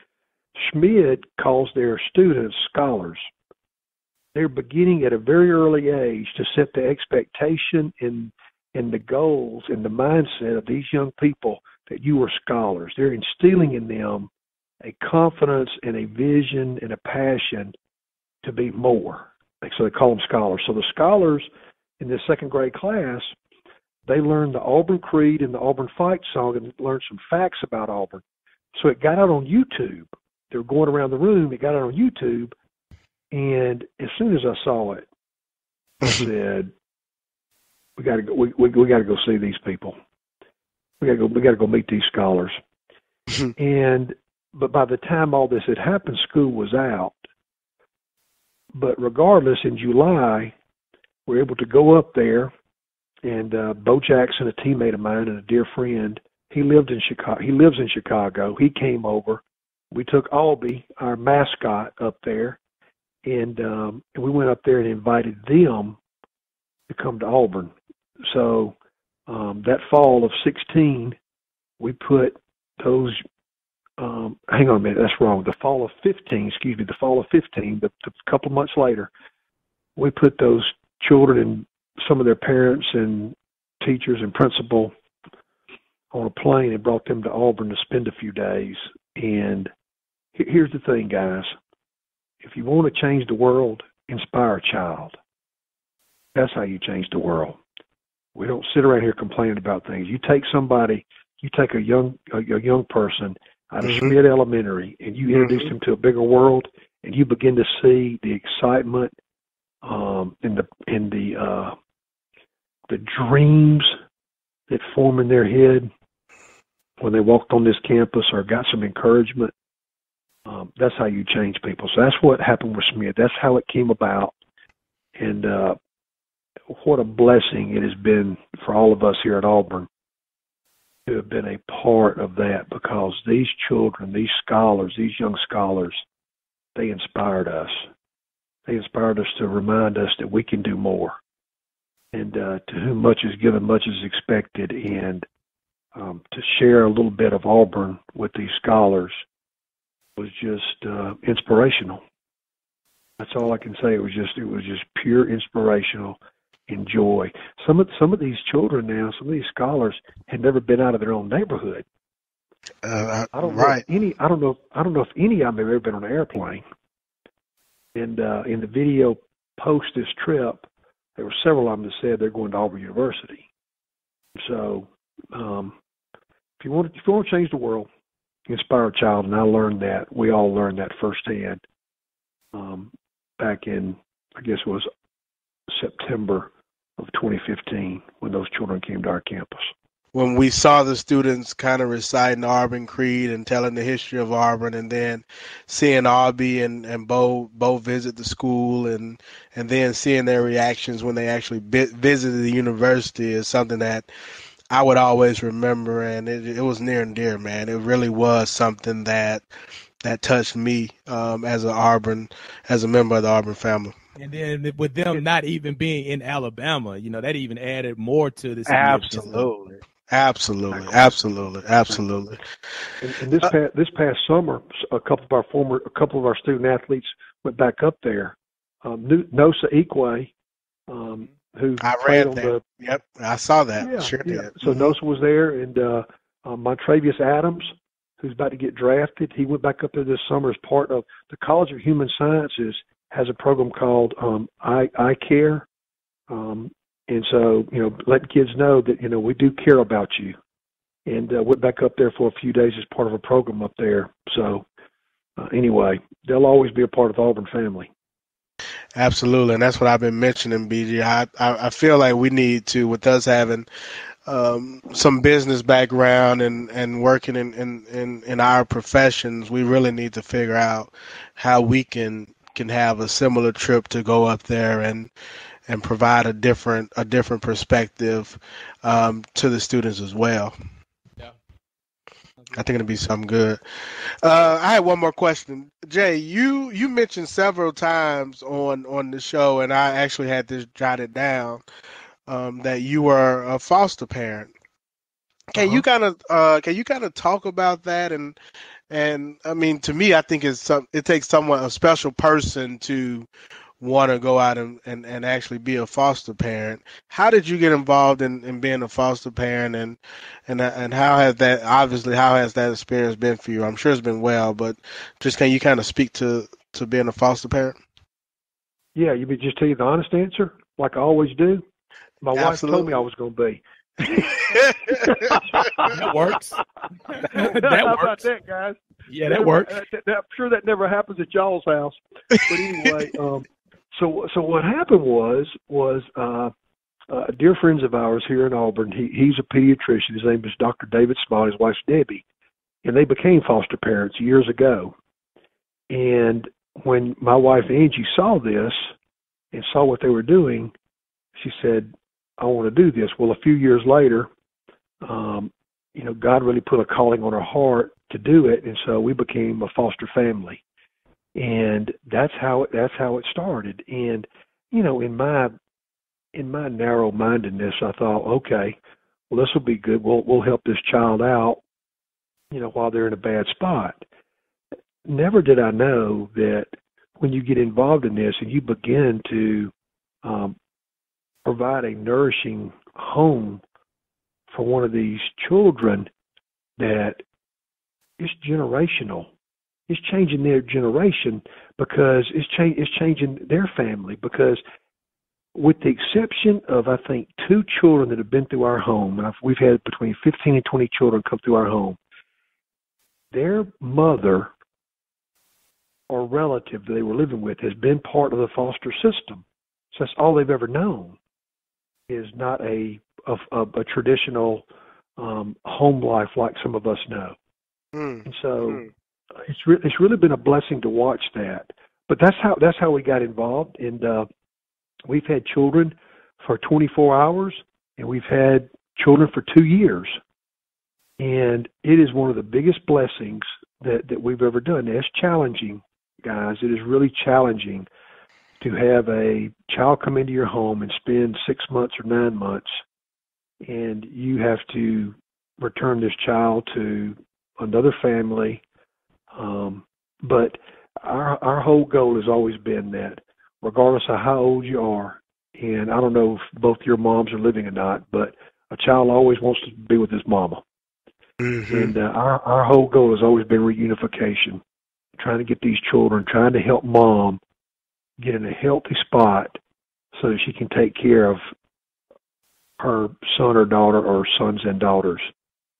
Speaker 5: Schmid calls their students scholars. They're beginning at a very early age to set the expectation and the goals and the mindset of these young people that you are scholars. They're instilling in them a confidence and a vision and a passion to be more. So they call them scholars. So the scholars in this second grade class, they learned the Auburn Creed and the Auburn Fight Song and learned some facts about Auburn. So it got out on YouTube. They were going around the room. It got out on YouTube. And as soon as I saw it, I said, "We got to go. We got to go see these people. We got to go meet these scholars." But by the time all this had happened, school was out. But regardless, in July, we were able to go up there, and Bo Jackson, a teammate of mine and a dear friend, he lives in Chicago. He came over. We took Albie, our mascot, up there. And we went up there and invited them to come to Auburn. So that fall of 16, we put those, hang on a minute, that's wrong. The fall of 15, the couple of months later, we put those children and some of their parents and teachers and principal on a plane and brought them to Auburn to spend a few days. And here's the thing, guys. If you want to change the world, inspire a child. That's how you change the world. We don't sit around here complaining about things. You take a young person out of Schmid Elementary, and you introduce them to a bigger world, and you begin to see the excitement and the dreams that form in their head when they walked on this campus or got some encouragement. That's how you change people. So that's what happened with Smith. That's how it came about. And what a blessing it has been for all of us here at Auburn to have been a part of that, because these children, these scholars, these young scholars, they inspired us. They inspired us to remind us that we can do more. And to whom much is given, much is expected. And to share a little bit of Auburn with these scholars was just inspirational. That's all I can say. It was just pure inspirational and joy. Some of these children now, some of these scholars had never been out of their own neighborhood. I don't know if any of them have ever been on an airplane. And in the video post this trip, there were several of them that said they're going to Auburn University. So if you want to change the world, inspire a child. And I learned that. We all learned that firsthand back in, I guess it was September of 2015 when those children came to our campus.
Speaker 1: When we saw the students kind of reciting the Auburn Creed and telling the history of Auburn, and then seeing Albie and Bo visit the school, and then seeing their reactions when they actually visited the university is something that I would always remember, and it was near and dear, man. It really was something that that touched me as a member of the Auburn family.
Speaker 2: And then with them not even being in Alabama, that even added more to the significance.
Speaker 1: Absolutely.
Speaker 5: And this past summer, a couple of our student athletes went back up there. Nosa Ikwe, who
Speaker 1: I
Speaker 5: played
Speaker 1: read
Speaker 5: on
Speaker 1: that. Yep, I saw that.
Speaker 5: Yeah,
Speaker 1: Sure
Speaker 5: yeah.
Speaker 1: did.
Speaker 5: So Nosa was there, and Montravius Adams, who's about to get drafted, he went back up there this summer as part of the College of Human Sciences has a program called I Care. And so, letting kids know that, we do care about you. And went back up there for a few days as part of a program up there. So, anyway, they'll always be a part of the Auburn family.
Speaker 1: Absolutely, and that's what I've been mentioning, BG. I feel like we need to, with us having some business background and working in our professions, we really need to figure out how we can have a similar trip to go up there and provide a different perspective to the students as well.
Speaker 2: Yeah,
Speaker 1: I think it'll be something good. I had one more question. Jay, you mentioned several times on the show, and I actually had this jotted down, that you were a foster parent. Can you kind of talk about that? And I mean, to me, I think it takes a special person to want to go out and actually be a foster parent. How did you get involved in being a foster parent, and how has that experience been for you? I'm sure it's been well, but just can you kind of speak to being a foster parent?
Speaker 5: Yeah, you mean just tell you the honest answer, like I always do? My wife told me I was going to be.
Speaker 2: That works. That
Speaker 5: How
Speaker 2: works.
Speaker 5: about that, guys?
Speaker 2: Yeah, that works.
Speaker 5: I'm sure that never happens at y'all's house. But anyway, so what happened was dear friends of ours here in Auburn. He's a pediatrician. His name is Dr. David Small. His wife's Debbie, and they became foster parents years ago. And when my wife Angie saw this and saw what they were doing, she said, I want to do this. Well, a few years later, God really put a calling on her heart to do it, and so we became a foster family, and that's how it started. And in my narrow-mindedness, I thought, okay, well, this will be good. We'll help this child out, while they're in a bad spot. Never did I know that when you get involved in this and you begin to provide a nourishing home for one of these children, that it's generational. It's changing their generation, because it's changing their family. Because with the exception of, I think, 2 children that have been through our home, and we've had between 15 and 20 children come through our home, their mother or relative that they were living with has been part of the foster system. So that's all they've ever known, is not a traditional home life like some of us know. And so it's really been a blessing to watch that. But that's how we got involved. And we've had children for 24 hours, and we've had children for 2 years. And it is one of the biggest blessings that we've ever done. It's challenging, guys. It is really challenging to have a child come into your home and spend 6 months or 9 months, and you have to return this child to another family. But our whole goal has always been that, regardless of how old you are, and I don't know if both your moms are living or not, but a child always wants to be with his mama. Mm-hmm. And our whole goal has always been reunification, trying to get these children, trying to help mom get in a healthy spot so that she can take care of her son or daughter, or sons and daughters.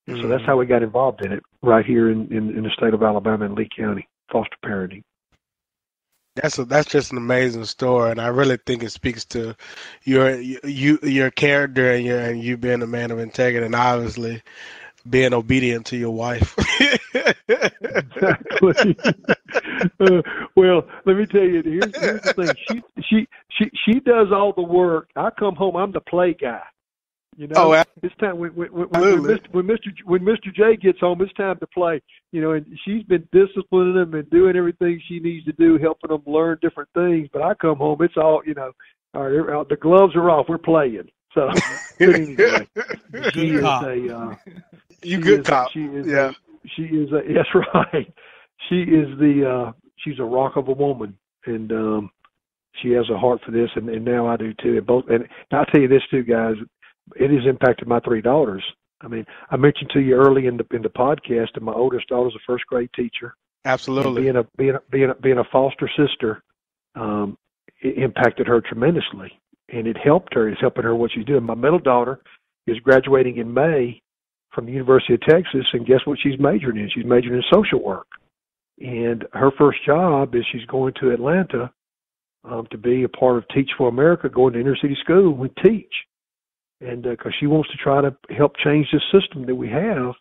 Speaker 5: Mm-hmm. So that's how we got involved in it, right here in the state of Alabama in Lee County, foster parenting.
Speaker 1: That's just an amazing story, and I really think it speaks to your character and you being a man of integrity, and obviously being obedient to your wife.
Speaker 5: Exactly. Well, let me tell you, here's the thing. She does all the work. I come home, I'm the play guy. You know,
Speaker 1: Oh,
Speaker 5: it's time when
Speaker 1: absolutely.
Speaker 5: Mr. J gets home, it's time to play. You know, and she's been disciplining them and doing everything she needs to do, helping them learn different things. But I come home, it's all, you know, all right, the gloves are off, we're playing. So, but anyway, she is a
Speaker 1: good cop.
Speaker 5: Yes, right. She's a rock of a woman, and she has a heart for this, and now I do too. And I'll tell you this too, guys. It has impacted my 3 daughters. I mean, I mentioned to you early in the podcast that my oldest daughter's a first grade teacher.
Speaker 1: Absolutely.
Speaker 5: And being a foster sister, it impacted her tremendously, and it helped her. It's helping her what she's doing. My middle daughter is graduating in May from the University of Texas, and guess what she's majoring in? She's majoring in social work. And her first job is she's going to Atlanta to be a part of Teach for America, going to inner city school and teach. And because she wants to try to help change this system that we have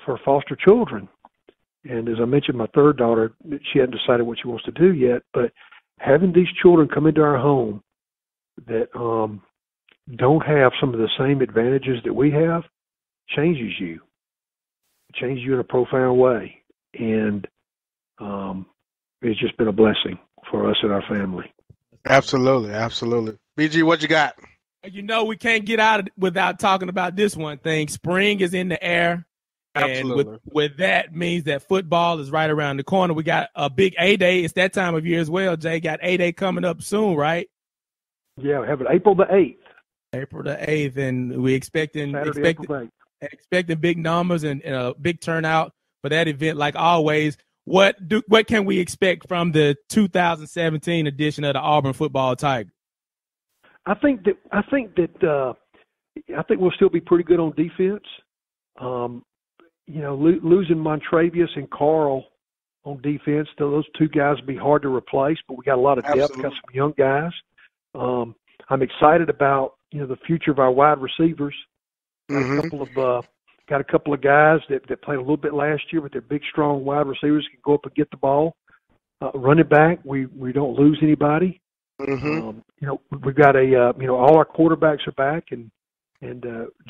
Speaker 5: for foster children. And as I mentioned, my third daughter, she hadn't decided what she wants to do yet, but having these children come into our home that don't have some of the same advantages that we have changes you. It changes you in a profound way. And it's just been a blessing for us and our family.
Speaker 1: Absolutely, absolutely. BG, what you got?
Speaker 2: You know, we can't get out without talking about this one thing. Spring is in the air.
Speaker 1: Absolutely.
Speaker 2: And with that means that football is right around the corner. We got a big A-Day. It's that time of year as well, Jay. Got A-Day coming up soon, right?
Speaker 5: Yeah, we have it April the 8th.
Speaker 2: April the 8th, and we're expecting big numbers and a big turnout for that event like always. What can we expect from the 2017 edition of the Auburn Football Tiger?
Speaker 5: I think we'll still be pretty good on defense. You know, losing Montravius and Carl on defense, those 2 guys will be hard to replace, but we got a lot of depth,
Speaker 1: Absolutely.
Speaker 5: got some young guys. I'm excited about, you know, the future of our wide receivers. Got a couple of guys that played a little bit last year, but they're big, strong wide receivers, can go up and get the ball. Running back, we don't lose anybody. You know, we've got all our quarterbacks are back, and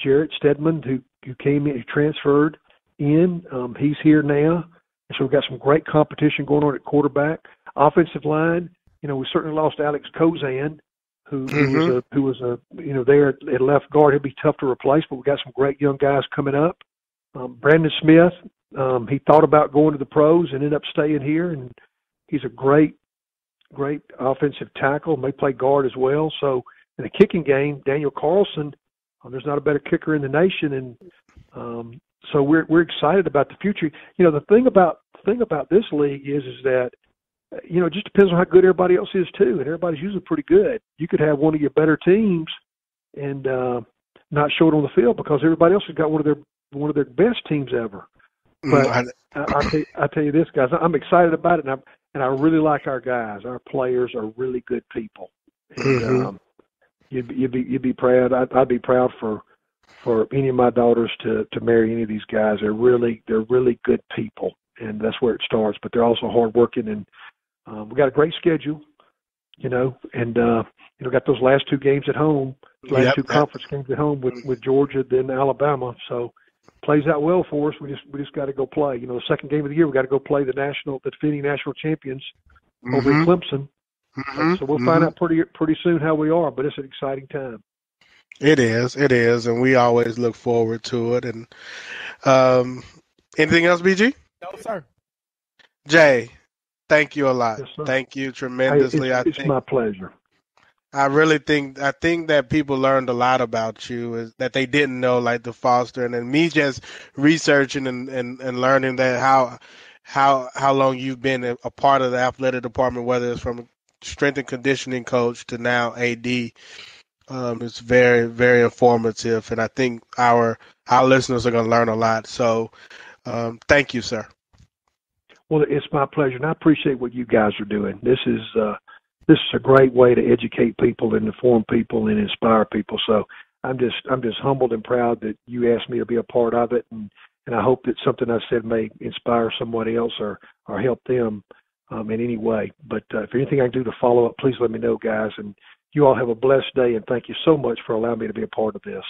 Speaker 5: Jarrett Stedman, who came in, who transferred in, he's here now. And so we've got some great competition going on at quarterback. Offensive line, you know, we certainly lost Alex Kozan, who was there at left guard. He'll be tough to replace, but we've got some great young guys coming up. Brandon Smith, he thought about going to the pros and ended up staying here, and he's a great offensive tackle, may play guard as well. So in the kicking game, Daniel Carlson, there's not a better kicker in the nation, and so we're excited about the future. You know, the thing about this league is that, you know, it just depends on how good everybody else is too, and everybody's usually pretty good. You could have one of your better teams and not show it on the field because everybody else has got one of their best teams ever. But I tell you this, guys, I'm excited about it, and I really like our guys. Our players are really good people. And, you'd be proud. I'd be proud for any of my daughters to marry any of these guys. They're really good people, and that's where it starts. But they're also hardworking, and we got a great schedule, you know. And got those last 2 games at home, two conference games at home with Georgia, then Alabama. So plays out well for us. We just got to go play. You know, the second game of the year, we got to go play the defending national champions over in Clemson. So we'll find out pretty soon how we are. But it's an exciting time.
Speaker 1: It is, and we always look forward to it. And anything else, BG?
Speaker 2: No, sir.
Speaker 1: Jay, thank you a lot.
Speaker 5: Yes, sir.
Speaker 1: Thank you tremendously.
Speaker 5: It's my pleasure.
Speaker 1: I think that people learned a lot about you is that they didn't know, like the Foster, and then me just researching and learning that how long you've been a part of the athletic department, whether it's from strength and conditioning coach to now AD. It's very, very informative, and I think our listeners are going to learn a lot. So thank you, sir.
Speaker 5: Well, it's my pleasure, and I appreciate what you guys are doing. This is a great way to educate people and inform people and inspire people. So I'm just humbled and proud that you asked me to be a part of it, and I hope that something I said may inspire somebody else or help them in any way. But if anything I can do to follow up, please let me know, guys. And you all have a blessed day, and thank you so much for allowing me to be a part of this.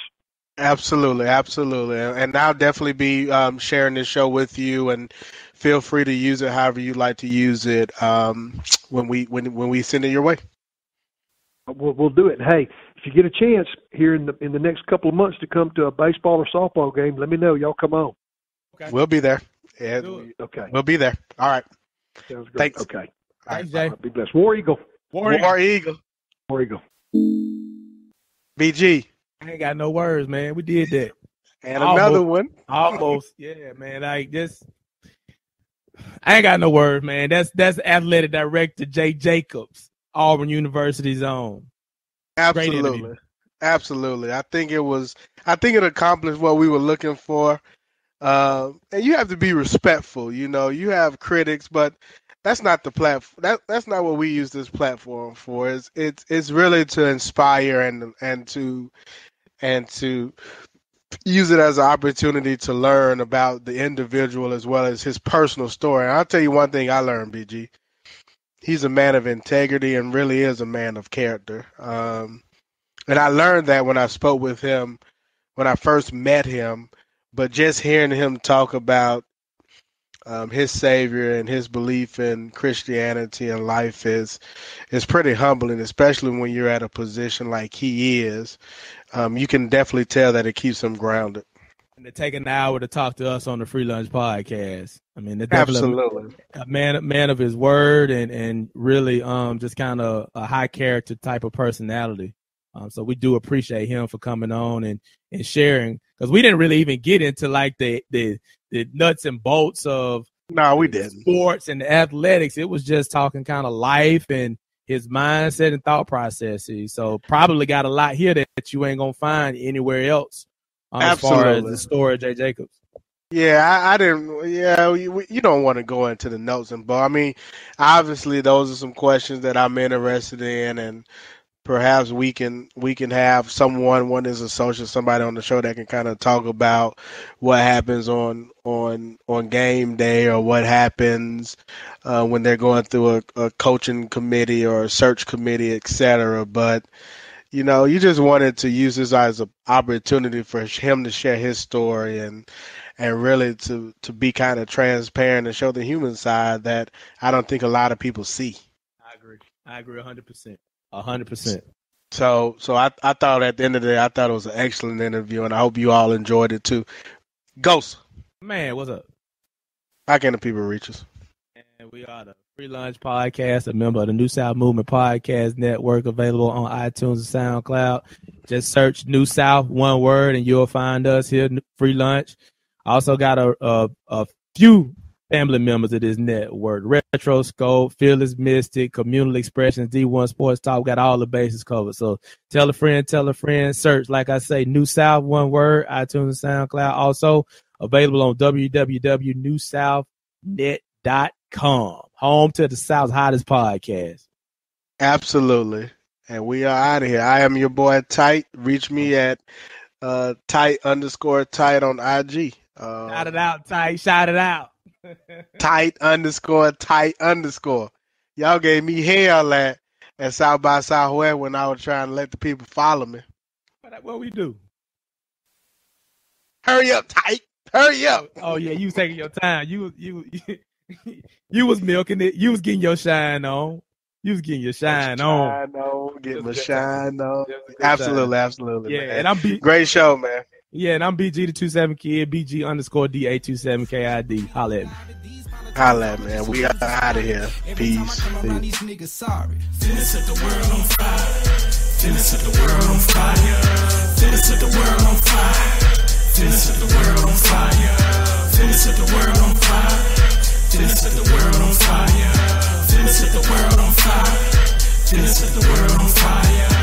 Speaker 1: Absolutely, absolutely, and I'll definitely be sharing this show with you, and feel free to use it however you like to use it when we send it your way.
Speaker 5: We'll do it. And hey, if you get a chance here in the next couple of months to come to a baseball or softball game, let me know. Y'all come on.
Speaker 2: Okay.
Speaker 1: We'll be there.
Speaker 5: Okay.
Speaker 1: We'll be there. All right.
Speaker 5: Sounds great.
Speaker 1: Thanks.
Speaker 5: Okay.
Speaker 2: Thanks, Jay.
Speaker 5: Be blessed. War Eagle.
Speaker 1: War Eagle.
Speaker 5: War Eagle.
Speaker 1: BG.
Speaker 2: I ain't got no words, man. We did that.
Speaker 1: And another one.
Speaker 2: Almost. Yeah, man. Like this. I ain't got no words, man. That's Athletic Director Jay Jacobs, Auburn University's own.
Speaker 1: Absolutely. Absolutely. I think it accomplished what we were looking for. And you have to be respectful. You know, you have critics, but that's not the platform. That's not what we use this platform for. It's really to inspire and to use it as an opportunity to learn about the individual as well as his personal story. And I'll tell you one thing I learned, BG. He's a man of integrity and really is a man of character. And I learned that when I spoke with him, when I first met him, but just hearing him talk about his Savior and his belief in Christianity and life is pretty humbling, especially when you're at a position like he is. You can definitely tell that it keeps him grounded.
Speaker 2: And to take an hour to talk to us on the FreeLunch podcast. I mean,
Speaker 1: absolutely
Speaker 2: a man of his word and really just kind of a high character type of personality. So we do appreciate him for coming on and sharing, because we didn't really even get into like the nuts and bolts of
Speaker 1: we didn't.
Speaker 2: Sports and the athletics. It was just talking kind of life and his mindset and thought processes. So probably got a lot here that you ain't gonna find anywhere else as far as the story of Jay Jacobs.
Speaker 1: Yeah, I didn't. Yeah, you don't want to go into the notes and bolts. I mean, obviously those are some questions that I'm interested in, and perhaps we can have one is associate, somebody on the show that can kind of talk about what happens on game day, or what happens when they're going through a coaching committee or a search committee, etc. But you know, you just wanted to use this as an opportunity for him to share his story and really to be kind of transparent and show the human side that I don't think a lot of people see.
Speaker 2: I agree 100%. 100%.
Speaker 1: So I thought at the end of the day, I thought it was an excellent interview, and I hope you all enjoyed it too. Ghost.
Speaker 2: Man, what's up?
Speaker 1: How can the people reach us?
Speaker 2: And we are the FreeLunch Podcast, a member of the New South Movement Podcast Network, available on iTunes and SoundCloud. Just search New South, one word, and you'll find us here, FreeLunch. Also got a few family members of this network: Retroscope, Fearless Mystic, Communal Expressions, D1 Sports Talk. We got all the bases covered. So tell a friend, search, like I say, New South, one word, iTunes and SoundCloud. Also available on www.newsouthnet.com, home to the South's hottest podcast.
Speaker 1: Absolutely. And we are out of here. I am your boy Tight. Reach me at Tight_Tight on IG.
Speaker 2: Shout it out, Tight. Shout it out.
Speaker 1: Tight_Tight_. Y'all gave me hell at South by Southwest when I was trying to let the people follow me.
Speaker 2: What we do?
Speaker 1: Hurry up, Tight. Hurry up.
Speaker 2: Oh yeah, you was taking your time. You was milking it. You was getting your shine on. Getting my shine on. Absolutely. Yeah,
Speaker 1: man.
Speaker 2: and I'm
Speaker 1: great show, man.
Speaker 2: Yeah, and I'm BG the 27 kid, BG_DA27 KID. Holla at me.
Speaker 1: Holla at me, man. We are out of here. Peace.
Speaker 4: Feelings set the world on fire. Feelings set the world on fire. Feelings set the world on fire. Feelings set the world on fire. Feelings set the world on fire. Feelings set the world on fire. Feelings set the world on fire. Feelings set the world on fire.